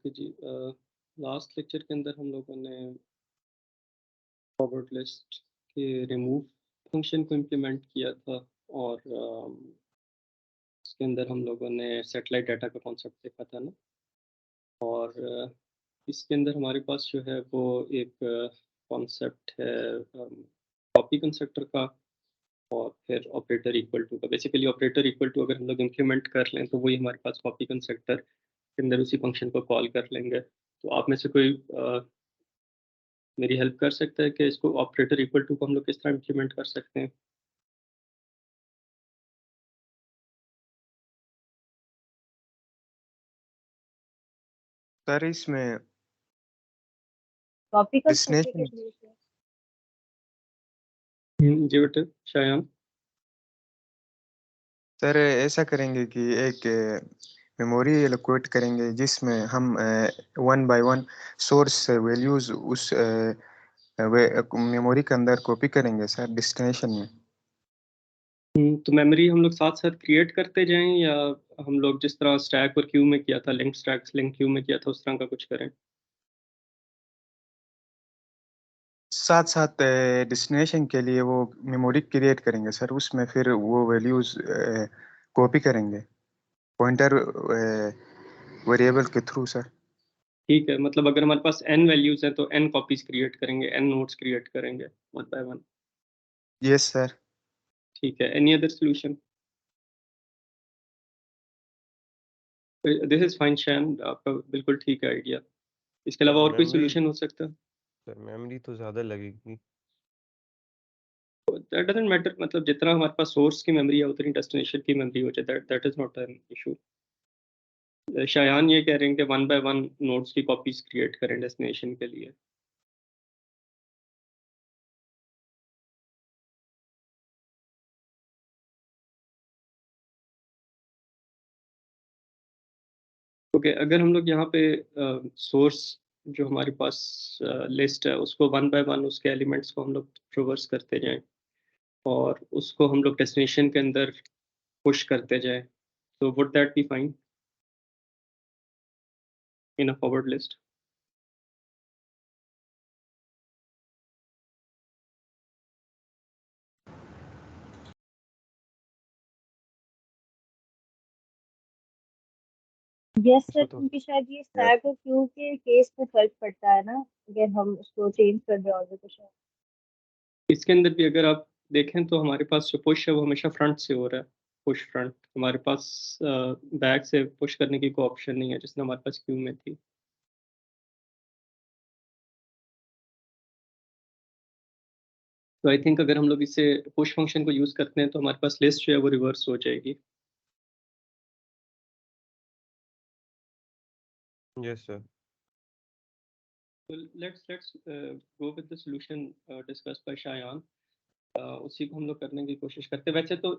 Okay जी। Last lecture के अंदर हम लोगों ने फॉरवर्ड लिस्ट के रिमूव फंक्शन को इम्प्लीमेंट किया था और इसके अंदर हम लोगों ने सैटेलाइट डाटा का कॉन्सेप्ट देखा था ना। और इसके अंदर हमारे पास जो है वो एक कॉन्सेप्ट है कॉपी कंस्ट्रक्टर का और फिर ऑपरेटर इक्वल टू का। बेसिकली ऑपरेटर इक्वल टू अगर हम लोग इम्प्लीमेंट कर लें तो वही हमारे पास कॉपी कंस्ट्रक्टर के अंदर उसी फंक्शन को कॉल कर लेंगे। तो आप में से कोई मेरी हेल्प कर सकता है कि इसको ऑपरेटर इक्वल टू को हम लोग किस तरह इम्प्लीमेंट कर सकते हैं? सर इसमें कॉपी का डेस्टिनेशन जी बेटे शायान। सर ऐसा करेंगे कि एक मेमोरी एलोकेट करेंगे जिसमें हम 1 बाय 1 सोर्स वैल्यूज उस मेमोरी के अंदर कॉपी करेंगे सर डेस्टिनेशन में। तो मेमोरी हम लोग साथ साथ क्रिएट करते जाएं या हम लोग जिस तरह स्टैक और क्यू में किया था, लिंक स्टैक लिंक क्यू में किया था, उस तरह का कुछ करें? साथ साथ डेस्टिनेशन के लिए वो मेमोरी क्रिएट करेंगे सर, उसमें फिर वो वैल्यूज कॉपी करेंगे पॉइंटर वेरिएबल के थ्रू सर। ठीक है, मतलब अगर हमारे पास n वैल्यूज हैं तो n कॉपीज क्रिएट करेंगे, n नोट्स क्रिएट करेंगे one by one. Yes sir. ठीक है, any other solution? This is fine Shan, आपका बिल्कुल ठीक है आइडिया। इसके अलावा और कोई मेमोरी सोल्यूशन हो सकता है? सर मेमोरी तो ज़्यादा लगेगी। दैट डजंट मैटर, मतलब जितना हमारे पास सोर्स की मेमोरी है उतनी डेस्टिनेशन की मेमोरी हो जाए, that is not an issue. Shayan ये कह रहे हैं कि वन बाय वन नोट्स की कॉपीज क्रिएट करें डेस्टिनेशन के लिए। ओके, अगर हम लोग यहाँ पे सोर्स जो हमारे पास लिस्ट है उसको वन बाय वन उसके एलिमेंट्स को हम लोग ट्रवर्स करते जाएं और उसको हम लोग डेस्टिनेशन के अंदर पुश करते जाएं, तो would that be fine in a forward list? Yes sir, तो क्योंकि शायद ये स्टैक और क्यू के केस में फर्क पड़ता है ना, अगर हम उसको चेंज कर दें और भी कुछ है। इसके अंदर भी अगर आप देखें तो हमारे पास जो पुश है वो हमेशा फ्रंट से हो रहा है। पुश फ्रंट, हमारे पास बैक से पुश करने की कोई ऑप्शन नहीं है जिसने हमारे पास क्यू में थी। तो आई थिंक अगर हम लोग इसे पुश फंक्शन को यूज करते हैं तो हमारे पास लिस्ट जो है वो रिवर्स हो जाएगी। Yes sir. So let's go with the solution discussed by Shayan। उसी को हम लोग करने की कोशिश करते हैं। वैसे तो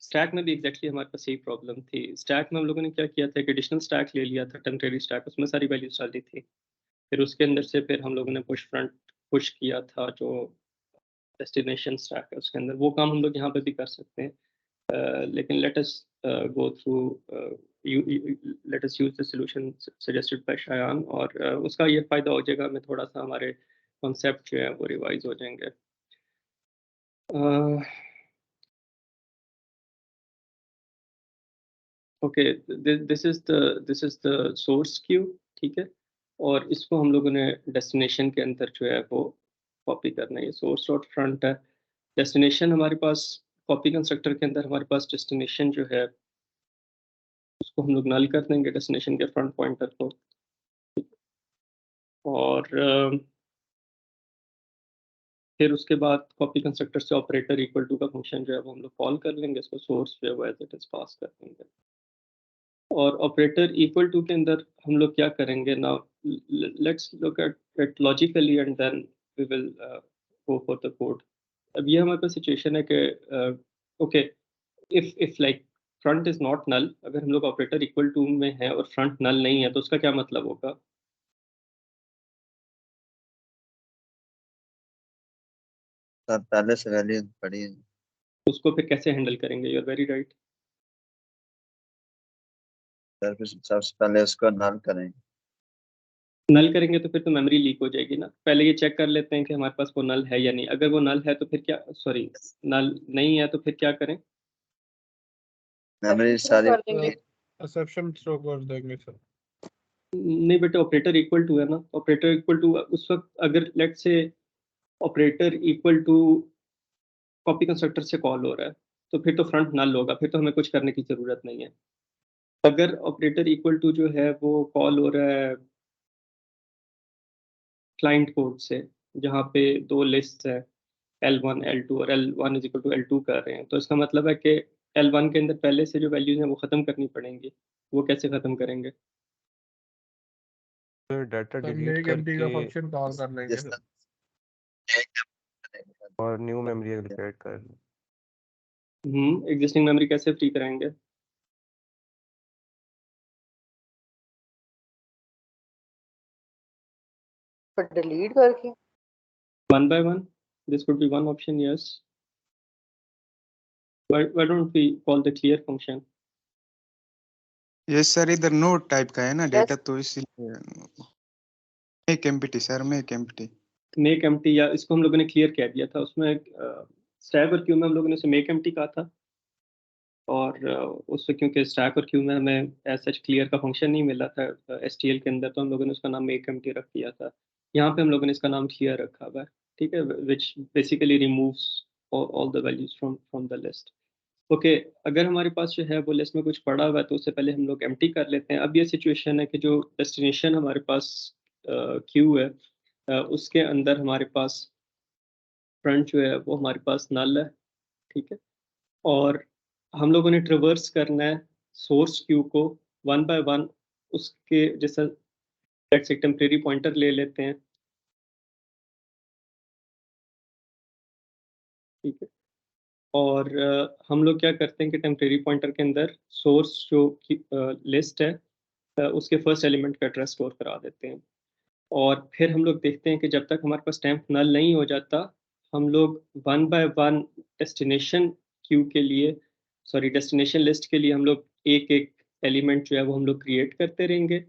स्टैक में भी एग्जैक्टली हमारे पास यही प्रॉब्लम थी। स्टैक में हम लोगों ने क्या किया था, एक एडिशनल स्टैक ले लिया था, टेम्परेरी स्टैक, उसमें सारी वैल्यूज डाली थी। फिर उसके अंदर से फिर हम लोगों ने पुश किया था जो डेस्टिनेशन स्टैक है उसके अंदर। वो काम हम लोग यहाँ पे भी कर सकते हैं। लेकिन let us go through, let us use the solution suggested by Shayan, और उसका ये फायदा हो जाएगा, हमें थोड़ा सा हमारे कॉन्सेप्ट जो है वो रिवाइज हो जाएंगे। Okay, this is the source Q, ठीक है। और इसको हम लोगों ने डेस्टिनेशन के अंदर जो है वो कॉपी करना है। ये सोर्स डॉट फ्रंट है। डेस्टिनेशन हमारे पास कॉपी कंस्ट्रक्टर के अंदर हमारे पास डेस्टिनेशन जो है उसको हम लोग नल कर देंगे, डेस्टिनेशन के फ्रंट पॉइंटर को। और फिर उसके बाद कॉपी कंस्ट्रक्टर से ऑपरेटर इक्वल टू का फंक्शन जो है वो हम लोग कॉल कर लेंगे, इसको सोर्स जो है वो एज इट इज पास कर देंगे। और ऑपरेटर इक्वल टू के अंदर हम लोग क्या करेंगे ना, let's look at it logically and then we will go for the code. अब ये हमारे पास सिचुएशन है कि okay, if like front is not null, अगर हम लोग ऑपरेटर इक्वल टू में है और फ्रंट नल नहीं है तो उसका क्या मतलब होगा? सर पहले से वैल्यू पड़ी है। उसको फिर कैसे हैंडल करेंगे? You are very right. Sir फिर सबसे पहले उसको नल करें। नल करेंगे तो फिर तो मेमोरी लीक हो जाएगी ना। पहले ये चेक कर लेते हैं कि हमारे पास वो नल है या नहीं। अगर वो नल है तो फिर क्या, सॉरी नल नहीं है तो फिर क्या करें? मेमोरी सारी कर देंगे। एक्सेप्शन थ्रो कर देंगे सर। नहीं बेटा, ऑपरेटर इक्वल टू है ना। ऑपरेटर इक्वल टू उस वक्त अगर लेट से operator equal to copy constructor से कॉल हो रहा है तो फिर तो फ्रंट नल होगा, फिर तो हमें कुछ करने की जरूरत नहीं है। अगर ऑपरेटर इक्वल टू जो है वो कॉल हो रहा है क्लाइंट कोड से, जहाँ पे दो लिस्ट है L1 L2 और L1 is equal to L2 कर रहे हैं, तो इसका मतलब है कि L1 के अंदर पहले से जो वैल्यूज हैं वो ख़त्म करनी पड़ेंगी। वो कैसे ख़त्म करेंगे? तो data sir delete make empty का करके फंक्शन कॉल कर लेंगे जिस सर। और न्यू मेमोरी एलोकेट कर लें। एग्जिस्टिंग मेमोरी कैसे फ्री कराएंगे? पर डिलीट करके One by one, this could be one option, yes. Why don't we call the clear function? ये सर इधर नोट टाइप का है ना Yes. डेटा, तो इसलिए make empty sir, make empty. Make empty, या इसको हम लोगों ने क्लियर कह दिया था उसमें। स्टैक और क्यू में हम लोगों ने उसे मेक एम्प्टी कहा था, और उससे क्योंकि स्टैक और क्यू में हमें एज सच क्लियर का फंक्शन नहीं मिला था STL के अंदर, तो हम लोगों ने उसका नाम मेक एम्प्टी रख दिया था। यहाँ पे हम लोगों ने इसका नाम क्लियर रखा हुआ है, ठीक है, which basically removes all the values from the list. Okay, अगर हमारे पास जो है वो लिस्ट में कुछ पड़ा हुआ है तो उससे पहले हम लोग एम्प्टी कर लेते हैं। अब ये सिचुएशन है कि जो डेस्टिनेशन हमारे पास क्यू है, उसके अंदर हमारे पास फ्रंट जो है वो हमारे पास नल है, ठीक है। और हम लोगों ने ट्रेवर्स करना है सोर्स क्यू को वन बाय वन। उसके जैसा लेट्स एक टेम्परेरी पॉइंटर ले लेते हैं, ठीक है। और हम लोग क्या करते हैं कि टेम्परेरी पॉइंटर के अंदर सोर्स जो लिस्ट है उसके फर्स्ट एलिमेंट का एड्रेस स्टोर करा देते हैं। और फिर हम लोग देखते हैं कि जब तक हमारे पास टेम्प नल नहीं हो जाता, हम लोग one by one destination Q के लिए, सॉरी डेस्टिनेशन लिस्ट के लिए हम लोग एक एक एलिमेंट जो है वो हम लोग क्रिएट करते रहेंगे,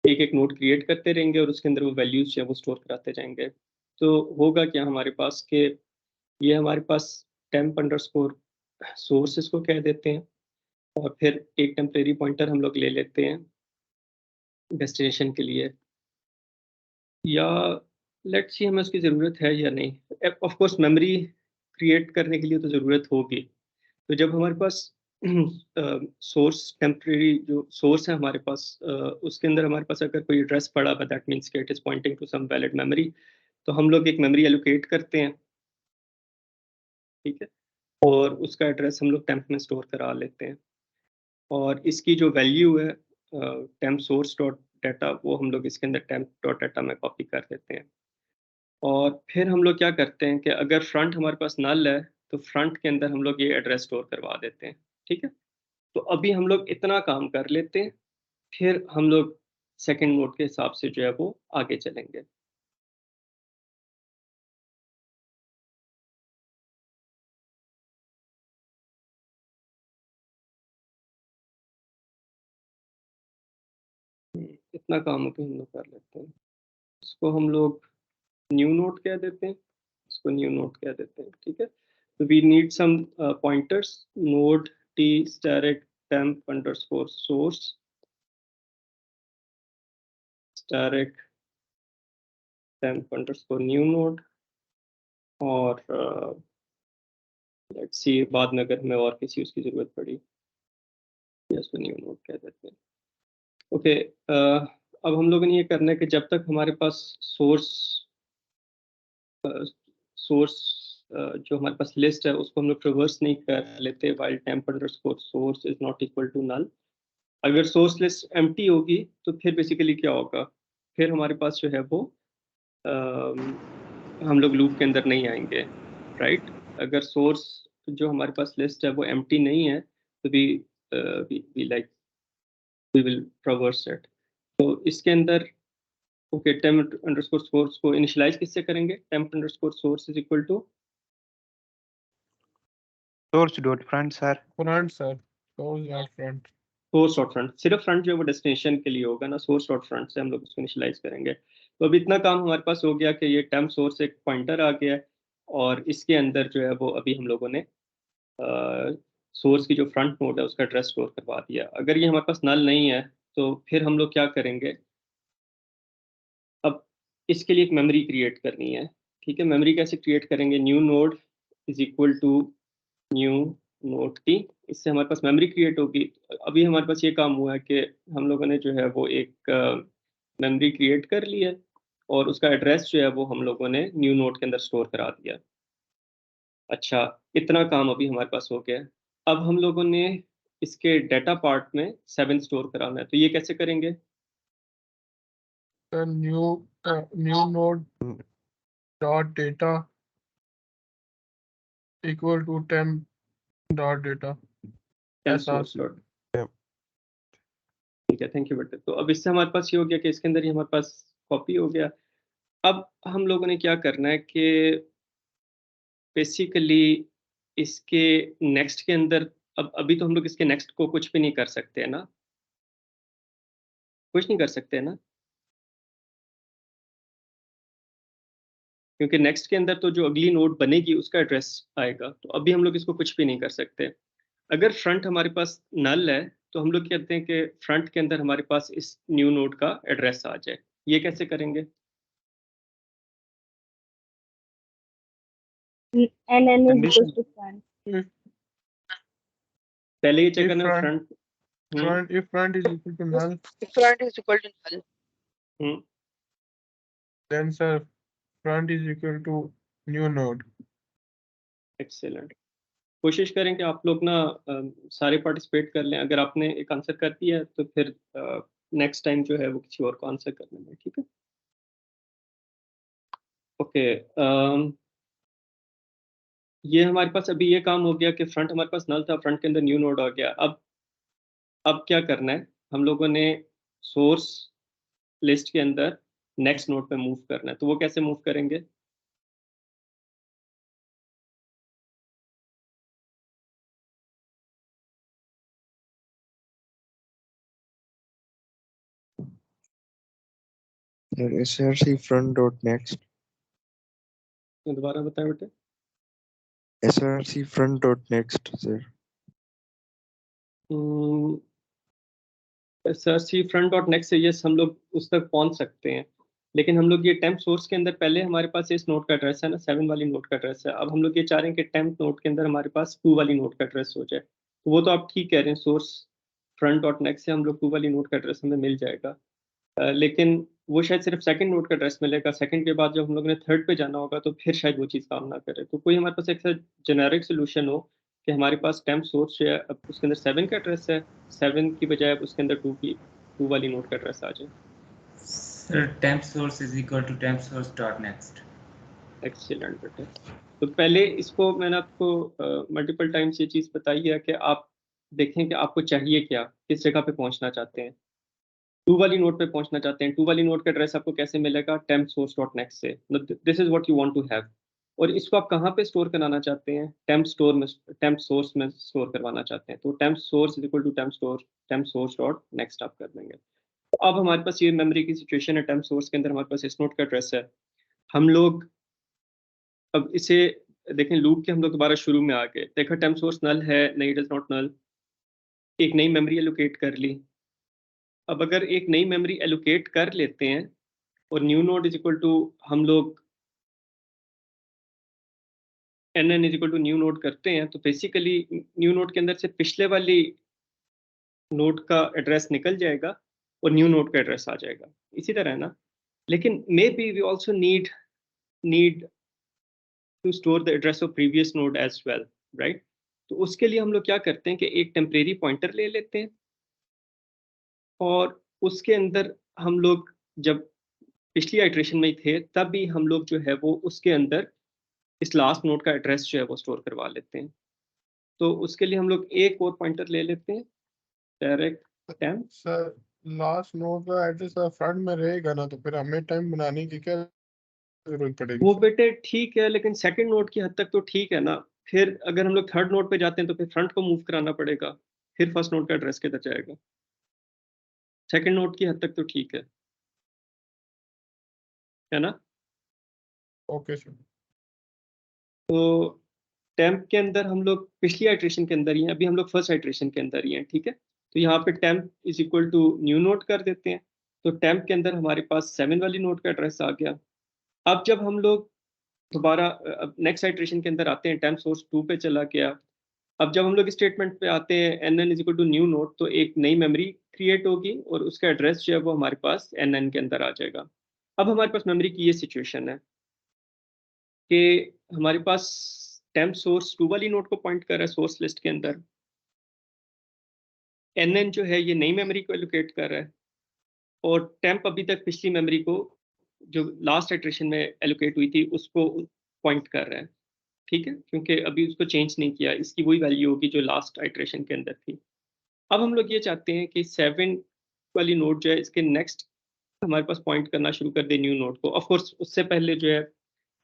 एक एक नोड क्रिएट करते रहेंगे, और उसके अंदर वो वैल्यूज जो है वो स्टोर कराते जाएंगे। तो होगा क्या हमारे पास कि ये हमारे पास टेम्प अंडरस्कोर सोर्स इसको कह देते हैं, और फिर एक टेम्परेरी पॉइंटर हम लोग ले लेते हैं डेस्टिनेशन के लिए, या लेट्स सी हमें उसकी ज़रूरत है या नहीं। ऑफ कोर्स मेमोरी क्रिएट करने के लिए तो ज़रूरत होगी। तो जब हमारे पास सोर्स टेम्परेरी जो सोर्स है हमारे पास, उसके अंदर हमारे पास अगर कोई एड्रेस पड़ा हुआ, दैट मीन्स कि it is pointing to some valid memory, तो हम लोग एक मेमोरी एलोकेट करते हैं, ठीक है। और उसका एड्रेस हम लोग टेम्प में स्टोर करा लेते हैं, और इसकी जो वैल्यू है टेम्प सोर्स डॉट डाटा, वो हम लोग इसके अंदर टेम्प डॉट डाटा में कॉपी कर देते हैं। और फिर हम लोग क्या करते हैं कि अगर फ्रंट हमारे पास नल है तो फ्रंट के अंदर हम लोग ये एड्रेस स्टोर करवा देते हैं, ठीक है। तो अभी हम लोग इतना काम कर लेते हैं, फिर हम लोग सेकंड नोड के हिसाब से जो है वो आगे चलेंगे। इतना काम अभी हम लोग कर लेते हैं। इसको हम लोग न्यू नोड कह देते हैं, इसको न्यू नोड कह देते हैं, ठीक है। तो we need some pointers, node t static temp underscore source static temp underscore new node, और लेट्स सी बाद में अगर हमें और किसी उसकी ज़रूरत पड़ी या उसको न्यू नोड कह देते हैं। ओके, अब हम लोगों ने ये करना है कि जब तक हमारे पास सोर्स जो हमारे पास लिस्ट है उसको हम लोग ट्रेवर्स नहीं कर लेते while temp underscore source is not equal to null. अगर सोर्स लिस्ट एम्प्टी होगी तो फिर बेसिकली क्या होगा, फिर हमारे पास जो है वो हम लोग लूप के अंदर नहीं आएंगे, राइट। अगर सोर्स जो हमारे पास लिस्ट है वो एम्प्टी नहीं है तो we like we will traverse it. तो इसके अंदर ओके, टेम्प अंडरस्कोर सोर्स को इनिशियलाइज किससे करेंगे? Temp underscore source is equal to source dot front sir. Front sir, source dot front. Source dot front, सिर्फ फ्रंट जो है वो डेस्टिनेशन के लिए होगा ना, सोर्स डॉट फ्रंट से हम लोग इसको इनिशियलाइज करेंगे। तो अब इतना काम हमारे पास हो गया कि ये टेम्प सोर्स एक पॉइंटर आ गया है और इसके अंदर जो है वो अभी हम लोगों ने सोर्स की जो फ्रंट नोड है उसका एड्रेस स्टोर करवा दिया। अगर ये हमारे पास नल नहीं है तो फिर हम लोग क्या करेंगे, अब इसके लिए एक मेमोरी क्रिएट करनी है। ठीक है, मेमोरी कैसे क्रिएट करेंगे, new node is equal to new node की, इससे हमारे पास मेमोरी क्रिएट होगी। अभी हमारे पास ये काम हुआ है कि हम लोगों ने जो है वो एक मेमोरी क्रिएट कर ली है और उसका एड्रेस जो है वो हम लोगों ने न्यू नोड के अंदर स्टोर करा दिया। अच्छा, इतना काम अभी हमारे पास हो गया है। अब हम लोगों ने इसके डाटा पार्ट में 7 स्टोर कराना है, तो ये कैसे करेंगे? new node dot data equal to temp dot data temp SRC. Source dot, Temp. ठीक है, थैंक यू बेटा। तो अब इससे हमारे पास ये हो गया कि इसके अंदर ही हमारे पास कॉपी हो गया। अब हम लोगों ने क्या करना है कि बेसिकली इसके नेक्स्ट के अंदर, अब अभी तो हम लोग इसके नेक्स्ट को कुछ भी नहीं कर सकते हैं ना, कुछ नहीं कर सकते हैं ना, क्योंकि नेक्स्ट के अंदर तो जो अगली नोड बनेगी उसका एड्रेस आएगा, तो अभी हम लोग इसको कुछ भी नहीं कर सकते। अगर फ्रंट हमारे पास नल है तो हम लोग कहते हैं कि फ्रंट के अंदर हमारे पास इस न्यू नोड का एड्रेस आ जाए। ये कैसे करेंगे? NN is Condition. equals to front. पहले ये चेक If करना front, front. if front is equal to null, If front is equal to null, then sir front is equal to new node. Excellent. कोशिश करें कि आप लोग ना सारे पार्टिसिपेट कर लें। अगर आपने एक आंसर कर दिया है तो फिर नेक्स्ट टाइम जो है वो किसी और को आंसर करने में, ठीक है? ओके, ये हमारे पास अभी ये काम हो गया कि फ्रंट हमारे पास नल था, फ्रंट के अंदर न्यू नोड आ गया। अब क्या करना है, हम लोगों ने सोर्स लिस्ट के अंदर नेक्स्ट नोड पे मूव करना है, तो वो कैसे मूव करेंगे? src front dot next तो दोबारा बताएं बेटे। src front dot next sir sir see front dot next से यस हम लोग उस तक पहुंच सकते हैं, लेकिन हम लोग ये टेम्प सोर्स के अंदर पहले हमारे पास इस नोड का एड्रेस है ना, 7 वाली नोड का एड्रेस है। अब हम लोग ये चाह रहे हैं कि टेम्प नोड के अंदर हमारे पास 2 वाली नोड का एड्रेस हो जाए। तो वो तो आप ठीक कह रहे हैं, सोर्स फ्रंट डॉट नेक्स्ट से हम लोग 2 वाली नोड का एड्रेस हमें मिल जाएगा। लेकिन वो शायद सिर्फ सेकंड नोड का एड्रेस मिलेगा, सेकंड के बाद जब हम लोग ने थर्ड पे जाना होगा तो फिर शायद वो चीज़ काम ना करे। तो कोई हमारे पास एक जेनेरिक सोल्यूशन हो कि हमारे पास टेम्प सोर्स जो है अब उसके अंदर 7 का एड्रेस है, 7 की बजाय अब उसके अंदर 2 वाली नोड का एड्रेस आ जाए। Sir, temp source is equal to temp source dot next. Excellent बेटे। तो पहले इसको मैंने आपको मल्टीपल टाइम्स ये चीज़ बताई है कि आप देखें कि आपको चाहिए क्या, किस जगह पे पहुंचना चाहते हैं। 2 वाली नोड पे पहुंचना चाहते हैं, 2 वाली नोड का एड्रेस आपको कैसे मिलेगा? टेम्प सोर्स डॉट नेक्स्ट से। This is what you want to have. और इसको आप कहाँ पे स्टोर कराना चाहते हैं? टेम्प सोर्स में स्टोर करवाना चाहते हैं। तो temp source is equal to temp source dot next आप कर देंगे। तो अब हमारे पास ये मेमोरी की सिचुएशन है, टेम्प सोर्स के अंदर हमारे पास इस नोड का एड्रेस है। हम लोग अब इसे देखें, लूप के हम लोग दोबारा शुरू में आ गए, देखा टेम्प सोर्स नल है नहीं, इट इज नॉट नल। एक नई मेमोरी एलोकेट कर ली। अब अगर एक नई मेमोरी एलोकेट कर लेते हैं और new node is equal to हम लोग nn is equal to new node करते हैं, तो बेसिकली न्यू नोड के अंदर से पिछले वाली नोड का एड्रेस निकल जाएगा और न्यू नोड का एड्रेस आ जाएगा। इसी तरह है ना। लेकिन maybe we also need to store the address of previous node as well, right? तो उसके लिए हम लोग क्या करते हैं कि एक टेम्परेरी पॉइंटर ले लेते हैं और उसके अंदर हम लोग जब पिछली आइट्रेशन में ही थे तब भी हम लोग जो है वो उसके अंदर इस लास्ट नोड का एड्रेस जो है वो स्टोर करवा लेते हैं। तो उसके लिए हम लोग एक और पॉइंटर ले लेते हैं, direct temp. Sir last node का एड्रेस फ्रंट में रहेगा ना, तो फिर हमें टाइम बनाने की क्या जरूरत पड़ेगी? वो बेटे ठीक है, लेकिन सेकंड नोड की हद तक तो ठीक है ना। फिर अगर हम लोग थर्ड नोड पे जाते हैं तो फिर फ्रंट को मूव कराना पड़ेगा, फिर फर्स्ट नोड का एड्रेस किधर जाएगा? सेकंड नोड की हद तक तो ठीक है ना? Okay sir. तो टेम्प के अंदर हम लोग पिछली आइट्रेशन के अंदर ही हैं, अभी हम लोग फर्स्ट आइट्रेशन के अंदर ही हैं, ठीक है। तो यहाँ पे temp is equal to new node कर देते हैं। तो टेम्प के अंदर हमारे पास 7 वाली नोड का एड्रेस आ गया। अब जब हम लोग दोबारा नेक्स्ट आइट्रेशन के अंदर आते हैं, टेम्प सोर्स 2 पे चला गया। अब जब हम लोग स्टेटमेंट पे आते हैं nn is equal to new node, तो एक नई मेमोरी क्रिएट होगी और उसका एड्रेस जो है वो हमारे पास nn के अंदर आ जाएगा। अब हमारे पास मेमोरी की ये सिचुएशन है कि हमारे पास टेम्प सोर्स 2 वाली नोड को पॉइंट कर रहा है सोर्स लिस्ट के अंदर, nn जो है ये नई मेमोरी को एलोकेट कर रहा है, और टेम्प अभी तक पिछली मेमोरी को जो लास्ट आइट्रेशन में एलोकेट हुई थी उसको पॉइंट कर रहा है, ठीक है, क्योंकि अभी उसको चेंज नहीं किया, इसकी वही वैल्यू होगी जो लास्ट आइट्रेशन के अंदर थी। अब हम लोग ये चाहते हैं कि 7 वाली नोड जो है इसके नेक्स्ट हमारे पास पॉइंट करना शुरू कर दे न्यू नोड को। ऑफ कोर्स उससे पहले जो है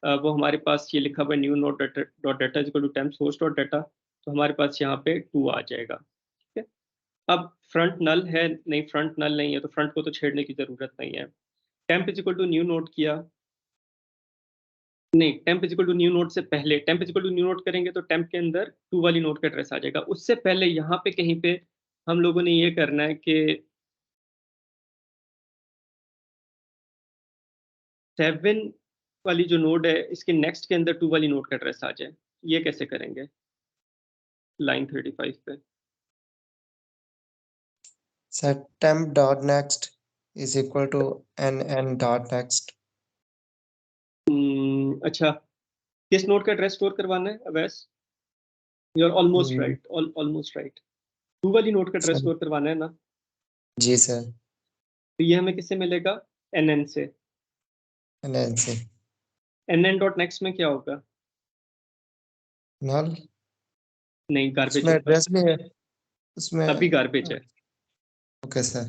वो हमारे पास ये लिखा हुआ new node dot data is equal to temp source dot data, तो हमारे पास यहाँ पे 2 आ जाएगा, ठीक है। अब फ्रंट नल है नहीं, फ्रंट नल नहीं है तो फ्रंट को तो छेड़ने की जरूरत नहीं है। Temp is equal to new node किया, नहीं, temp is equal to new node से पहले temp is equal to new node करेंगे तो टेम्प के अंदर 2 वाली नोड का एड्रेस आ जाएगा। उससे पहले यहाँ पे कहीं पे हम लोगों ने ये करना है कि 7 वाली जो नोड है इसके नेक्स्ट के अंदर 2 वाली नोड का एड्रेस आ जाए। ये कैसे करेंगे? लाइन 35 पे Set temp dot next is equal to nn dot next. अच्छा, किस नोड का एड्रेस स्टोर करवाना है अवैस? यू आर ऑलमोस्ट जी राइट, ऑलमोस्ट राइट। 2 वाली नोड का एड्रेस सर। स्टोर करवाना है ना? जी सर। तो ये हमें किससे मिलेगा? nn से। nn से nn डॉट नेक्स्ट में क्या होगा? नल, नहीं, गार्बेज उसमें होगा, एड्रेस भी है उसमें। तभी गार्बेज है, ओके सर।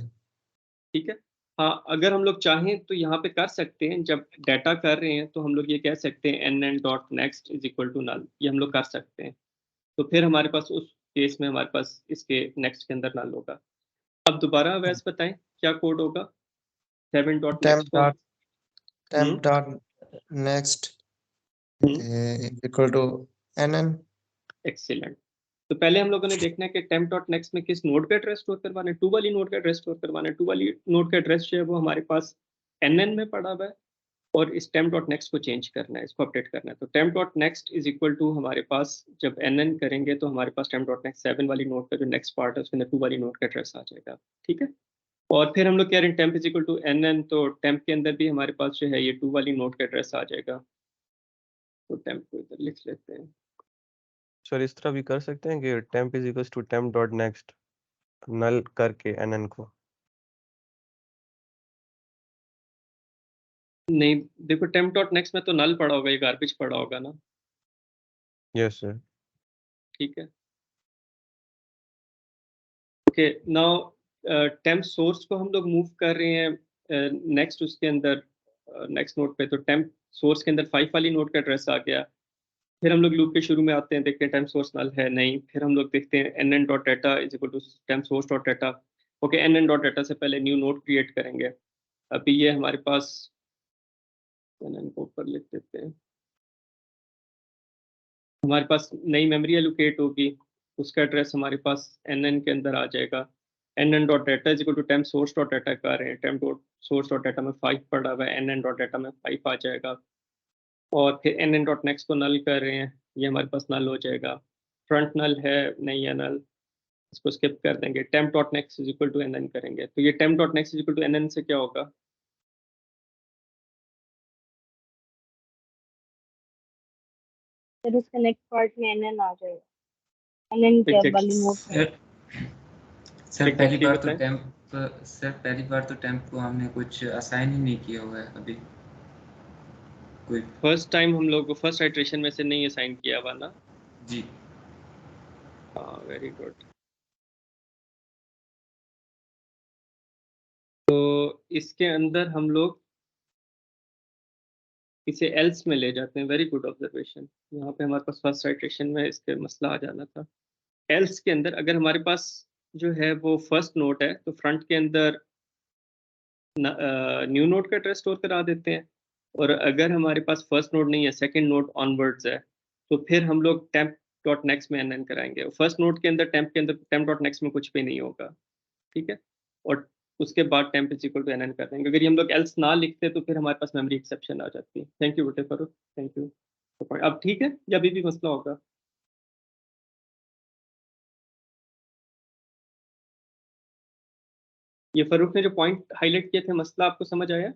ठीक है। हाँ, अगर हम लोग चाहें तो यहाँ पे कर सकते हैं, जब डाटा कर रहे हैं तो हम लोग ये कह सकते हैं nn dot next is equal to null, ये हम लोग कर सकते हैं। तो फिर हमारे पास उस केस में हमारे पास इसके नेक्स्ट के अंदर नल होगा। अब दोबारा वैसे बताएं क्या कोड होगा 7 डॉट नेक्स्ट को? temp dot next is equal to nn. Excellent. तो पहले हम लोगों ने देखना है कि टेम्प डॉट नेक्स्ट में किस नोड का एड्रेस स्टोर करवाना है। 2 वाली नोड का एड्रेस स्टोर करवाना है। 2 वाली नोड का एड्रेस जो है वो हमारे पास nn में पड़ा हुआ है, और इस टेम्प डॉट नेक्स्ट को चेंज करना है, इसको अपडेट करना है। तो temp dot next is equal to हमारे पास जब nn करेंगे तो हमारे पास टेम्प डॉट नेक्स्ट 7 वाली नोड का जो नेक्स्ट पार्ट है उसके अंदर 2 वाली नोड का एड्रेस आ जाएगा, ठीक है। और फिर हम लोग कह रहे हैं temp is equal to nn, तो टेम्प के अंदर भी हमारे पास जो है ये 2 वाली नोड का एड्रेस आ जाएगा। तो टेम्प को इधर लिख लेते हैं। सर इस तरह भी कर सकते हैं कि temp is equals to temp dot next null करके nn को। नहीं, देखो टेम्प डॉट नेक्स्ट में तो नल पड़ा होगा, ये गार्बेज पड़ा होगा ना, यस सर। ठीक है। ओके, नाउ टेम्प सोर्स को हम लोग मूव कर रहे हैं नेक्स्ट उसके अंदर नेक्स्ट नोड पे। तो टेम्प सोर्स के अंदर 5 वाली नोड का एड्रेस आ गया। फिर हम लोग लूप के शुरू में आते हैं, देखते हैं टेम्प सोर्स नल है नहीं। फिर हम लोग देखते हैं nn dot data is equal to temp source dot data. Okay, nn dot data से पहले न्यू नोड क्रिएट करेंगे। अभी ये हमारे पास nn को ऊपर लिख देते हैं, हमारे पास नई मेमोरी एलोकेट होगी, उसका एड्रेस हमारे पास nn के अंदर आ जाएगा। nn dot data is equal to temp source dot data कर रहे हैं, temp dot source dot data में 5 पड़ा हुआ है, nn डॉट डाटा में 5 आ जाएगा। और फिर nn डॉट नेक्स्ट को नल कर रहे हैं, ये हमारे पास नल हो जाएगा। फ्रंट नल है नहीं है नल, इसको स्किप कर देंगे। Temp dot next is equal to nn करेंगे, तो ये temp dot next is equal to nn से क्या होगा? फिर उसका नेक्स्ट पार्ट में nn आ जाएगा। nn क्या वाली नोड है? सर पहली बार तो टेम्प को हमने कुछ असाइन ही नहीं किया हुआ है अभी कोई। फर्स्ट टाइम हम लोग को फर्स्ट आइट्रेशन में से नहीं असाइन किया हुआ ना? जी हाँ, वेरी गुड। तो इसके अंदर हम लोग इसे एल्स में ले जाते हैं। Very good observation. यहाँ पे हमारे पास फर्स्ट आइट्रेशन में इसके मसला आ जाना था। एल्स के अंदर अगर हमारे पास जो है वो फर्स्ट नोट है, तो फ्रंट के अंदर न्यू नोट का एड्रेस स्टोर करा देते हैं। और अगर हमारे पास फर्स्ट नोट नहीं है, सेकंड नोट ऑनवर्ड्स है, तो फिर हम लोग टेम्प डॉट नेक्स्ट में एन कराएंगे। फर्स्ट नोट के अंदर टेम्प डॉट नेक्स्ट में कुछ भी नहीं होगा, ठीक है। और उसके बाद temp is equal to n कर देंगे। अगर ये हम लोग एल्स ना लिखते तो फिर हमारे पास मेमोरी एक्सेप्शन आ जाती है। थैंक यू बेटे फरूक, थैंक यू। अब ठीक है या अभी भी मसला होगा? ये फरूक ने जो पॉइंट हाईलाइट किए थे, मसला आपको समझ आया?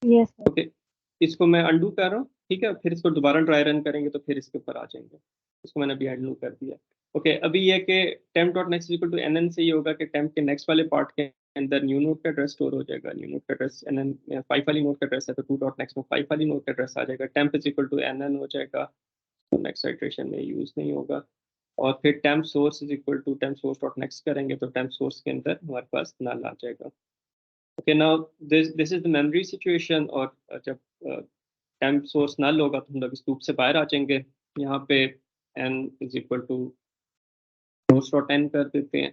Yes sir. ओके, इसको मैं अंडू कर रहा हूँ, ठीक है, फिर इसको दोबारा ड्राई रन करेंगे तो फिर इसके ऊपर आ जाएंगे। इसको मैंने अभी अंडू कर दिया। ओके, अभी ये कि temp dot next equal to n से ये होगा कि टेम्प के नेक्स्ट वाले पार्ट के अंदर न्यू नोड का एड्रेस स्टोर हो जाएगा। न्यू नोड का एड्रेस एन में 5 वाली नोड का एड्रेस है, तो टू डॉट नेक्स्ट में 5 वाली नोड का एड्रेस आ जाएगा। Temp is equal to n हो जाएगा, तो नेक्स्ट इटरेशन में यूज नहीं होगा। और फिर temp source is equal to temp source dot next करेंगे, तो टेम्प सोर्स के अंदर हमारे पास नल आ जाएगा। Okay, now this is the memory situation. और जब टेम्प सोर्स नल होगा तो हम लोग इस लूप से बाहर आ जाएंगे। यहाँ पे n is equal to source dot n कर देते हैं,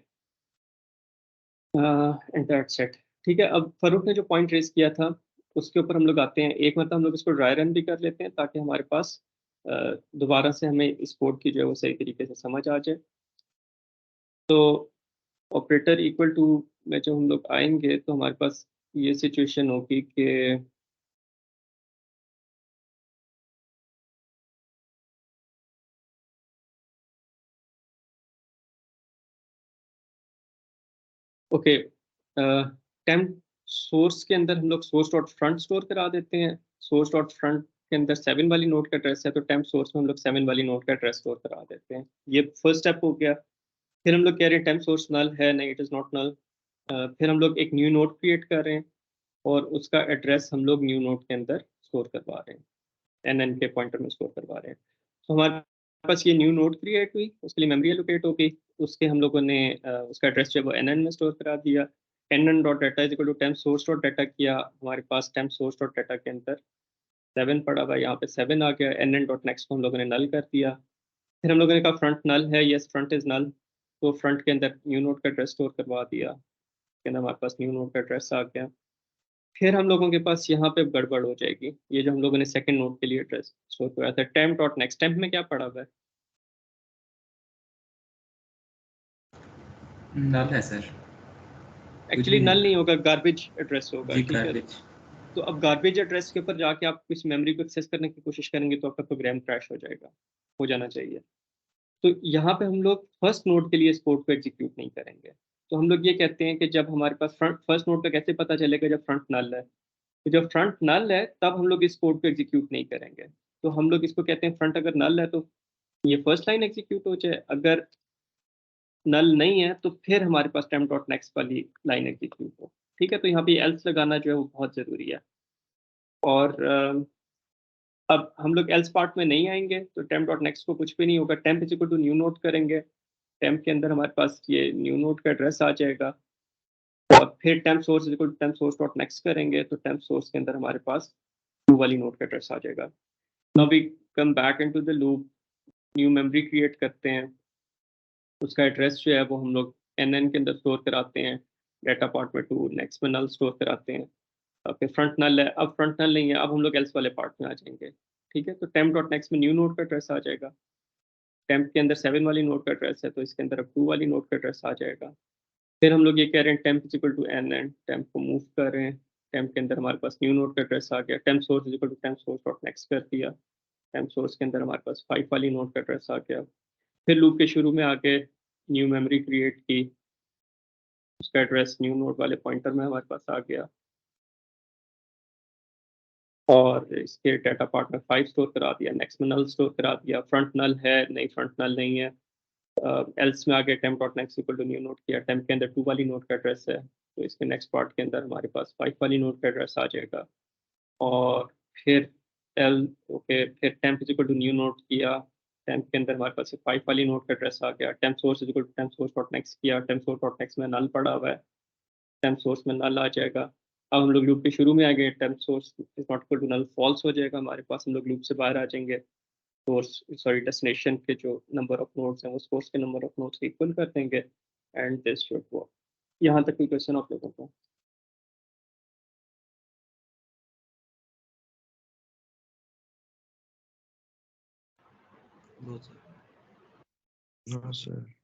एंड दैट्स इट। ठीक है, अब फरूक ने जो पॉइंट रेज किया था उसके ऊपर हम लोग आते हैं। एक मतलब हम लोग इसको ड्राई रन भी कर लेते हैं ताकि हमारे पास दोबारा से हमें इस कोड की जो है वो सही तरीके से समझ आ जाए। तो ऑपरेटर इक्वल टू में जब हम लोग आएंगे तो हमारे पास ये सिचुएशन होगी कि ओके, टेम्प सोर्स के अंदर हम लोग सोर्स डॉट फ्रंट स्टोर करा देते हैं। सोर्स डॉट फ्रंट के अंदर 7 वाली नोट का एड्रेस है, तो टेम्प सोर्स में हम लोग 7 वाली नोट का एड्रेस स्टोर करा देते हैं। ये फर्स्ट स्टेप हो गया। फिर हम लोग कह रहे हैं टेम्प सोर्स नल है, नहीं इट इज़ नॉट नल। फिर हम लोग एक न्यू नोट क्रिएट कर रहे हैं और उसका एड्रेस हम लोग न्यू नोट के अंदर स्टोर करवा रहे हैं, एन के पॉइंटर में स्टोर करवा रहे हैं। तो हमारे पास ये न्यू नोट क्रिएट हुई, उसके लिए मेमोरी एलोकेट हो गई। उसके हम लोगों ने उसका एड्रेस जो है वो एन में स्टोर करा दिया। N dot data is equal to temp source dot data किया। हमारे पास टेम्प सोर्स डॉट डाटा के अंदर 7 पड़ा हुआ, यहाँ पे 7 आ गया। एन डॉट नेक्स्ट को हम लोगों ने नल कर दिया। फिर हम लोगों ने कहा फ्रंट नल है, यस फ्रंट इज नल, तो फ्रंट के अंदर न्यू नोट का एड्रेस स्टोर करवा दिया। फिर हमारे पास न्यू नोट का एड्रेस आ गया। फिर हम लोगों के पास यहाँ पे गड़बड़ हो जाएगी। ये जो हम लोगों ने सेकंड नोट के लिए एड्रेस स्टोर कराया था, टेम्प डॉट नेक्स्ट, टेम्प में क्या पड़ा हुआ है? नल है सर। एक्चुअली नल नहीं होगा, गार्बेज एड्रेस होगा, जी, ठीक है। गार्बेज। तो अब गार्बेज एड्रेस के ऊपर जाके आप किसी मेमोरी को एक्सेस करने की कोशिश करेंगे तो आपका प्रोग्राम क्रैश हो जाएगा, हो जाना चाहिए। तो यहाँ पे हम लोग फर्स्ट नोड के लिए इस कोड को एग्जीक्यूट नहीं करेंगे। तो हम लोग ये कहते हैं कि जब हमारे पास फर्स्ट नोड का कैसे पता चलेगा? जब फ्रंट नल है। तो जब फ्रंट नल है तब हम लोग इस कोड को एग्जीक्यूट नहीं करेंगे। तो हम लोग इसको कहते हैं फ्रंट अगर नल है तो ये फर्स्ट लाइन एग्जीक्यूट हो जाए, अगर नल नहीं है तो फिर हमारे पास टेम्प डॉट नेक्स्ट वाली लाइन एग्जीक्यूट हो। ठीक है, तो यहाँ पे एल्स लगाना जो है वो बहुत ज़रूरी है। और अब हम लोग एल्स पार्ट में नहीं आएंगे, तो टेम्प डॉट नेक्स्ट को कुछ भी नहीं होगा। Temp is equal to new node करेंगे, टेम्प के अंदर हमारे पास ये न्यू नोट का एड्रेस आ जाएगा। और फिर temp source is equal to temp source dot next करेंगे, तो टेम्प सोर्स के अंदर हमारे पास टू वाली नोट का एड्रेस आ जाएगा। Now we come back into the loop, new memory create करते हैं। उसका एड्रेस जो है वो हम लोग एन के अंदर स्टोर कराते हैं, डाटा पार्ट में 2, नेक्स्ट में नल स्टोर कराते हैं। फिर फ्रंट नल है, अब फ्रंट नल नहीं है, अब हम लोग एल्स वाले पार्ट में आ जाएंगे। ठीक है, तो टेम्प डॉट नेक्स्ट में न्यू नोड का एड्रेस आ जाएगा। टेम्प के अंदर 7 वाली नोड का एड्रेस है, तो इसके अंदर अब 2 वाली नोड का एड्रेस आ जाएगा। फिर हम लोग ये कह रहे हैं temp is equal to n and temp को मूव कर रहे हैं। टेम्प के अंदर हमारे पास न्यू नोड का एड्रेस आ गया। Temp source is equal to temp source dot next कर दिया। टेम्प सोर्स के अंदर हमारे पास 5 वाली नोड का एड्रेस आ गया। फिर लूप के शुरू में आके न्यू मेमोरी क्रिएट की, उसका एड्रेस न्यू नोड वाले पॉइंटर में हमारे पास आ गया। और इसके डाटा पार्ट में 5 स्टोर करा दिया, नेक्स्ट में नल स्टोर करा दिया। फ्रंट नल है, नहीं फ्रंट नल नहीं है। एल्स में आगे temp dot next equal to new node किया। टेम्प के अंदर 2 वाली नोड का एड्रेस है, तो इसके नेक्स्ट पार्ट के अंदर हमारे पास 5 वाली नोड का एड्रेस आ जाएगा। और फिर फिर temp is equal to new node किया। टेम्प के अंदर हमारे पास 5 वाली नोड का एड्रेस आ गया। Temp source is equal to temp source dot next किया। टेम्प सोर्स डॉट नेक्स्ट में नल पड़ा हुआ है, टेम्प सोर्स में नल आ जाएगा। अब हम लोग लूप के शुरू में आ गए, temp source is not equal to null false हो जाएगा हमारे पास, हम लोग लूप से बाहर आ जाएंगे। सोर्स सॉरी डेस्टिनेशन के जो नंबर ऑफ नोड्स हैं वो सोर्स के नंबर ऑफ नोड्स इक्वल कर देंगे एंड दिस शुड वर्क। यहाँ तक कोई क्वेश्चन आप लोगों को? No, sir.